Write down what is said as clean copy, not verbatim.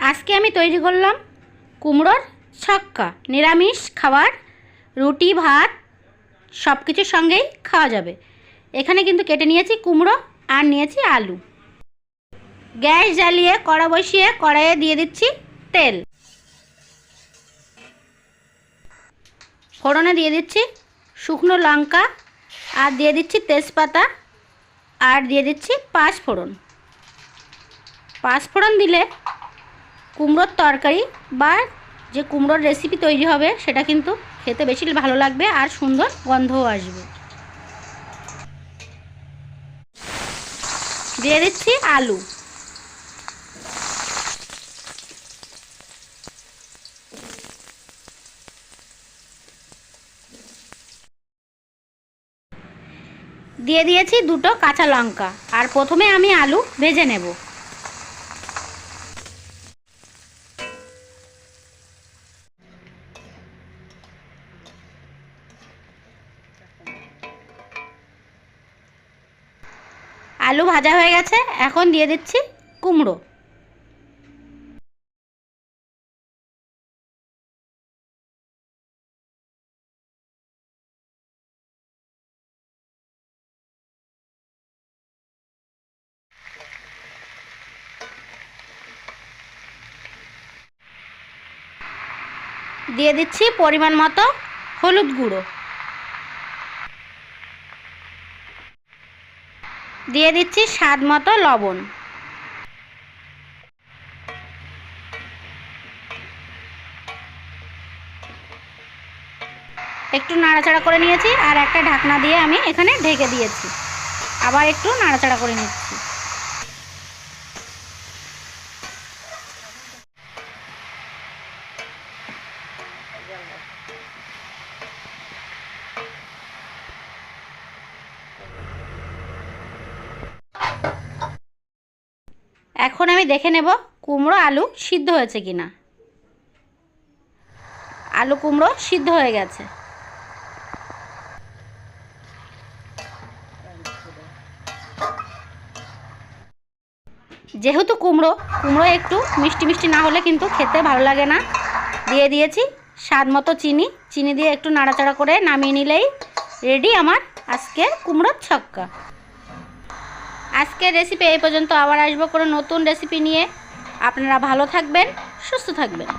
আজকে আমি তৈরি করলাম কুমড়োর ছক্কা। নিরামিষ খাবার, রুটি ভাত সব কিছুর সঙ্গেই খাওয়া যাবে। এখানে কিন্তু কেটে নিয়েছি কুমড়ো আর নিয়েছি আলু। গ্যাস জ্বালিয়ে কড়া বসিয়ে কড়াইয়ে দিয়ে দিচ্ছি তেল। ফোড়নে দিয়ে দিচ্ছি শুকনো লঙ্কা আর দিয়ে দিচ্ছি তেজপাতা আর দিয়ে দিচ্ছি পাঁচফোড়ন। পাঁচফোড়ন দিলে কুমড়োর তরকারি বা যে কুমড়োর রেসিপি তৈরি হবে সেটা কিন্তু খেতে বেশি ভালো লাগবে আর সুন্দর গন্ধও আসবে। দিয়ে দিচ্ছি আলু। দিয়ে দিয়েছি দুটো কাঁচা লঙ্কা আর প্রথমে আমি আলু ভেজে নেব। আলু ভাজা হয়ে গেছে, এখন দিয়ে দিচ্ছি কুমড়ো। দিয়ে দিচ্ছি পরিমাণ মতো হলুদ গুঁড়ো। দিয়ে দিচ্ছি স্বাদ মতো লবণ। একটু নাড়াচাড়া করে নিয়েছি আর একটা ঢাকনা দিয়ে আমি এখানে ঢেকে দিয়েছি। আবার একটু নাড়াচাড়া করে নিচ্ছি। এখন আমি দেখে নেব কুমড়ো আলু সিদ্ধ হয়েছে কিনা। আলু কুমড়ো সিদ্ধ হয়ে গেছে। যেহেতু কুমড়ো একটু মিষ্টি মিষ্টি না হলে কিন্তু খেতে ভালো লাগে না, দিয়ে দিয়েছি স্বাদ মতো চিনি। চিনি দিয়ে একটু নাড়াচাড়া করে নামিয়ে নিলেই রেডি আমার আজকের কুমড়োর ছক্কা। আজকের রেসিপি এই পর্যন্ত, আবার আসবো কোনো নতুন রেসিপি নিয়ে। আপনারা ভালো থাকবেন, সুস্থ থাকবেন।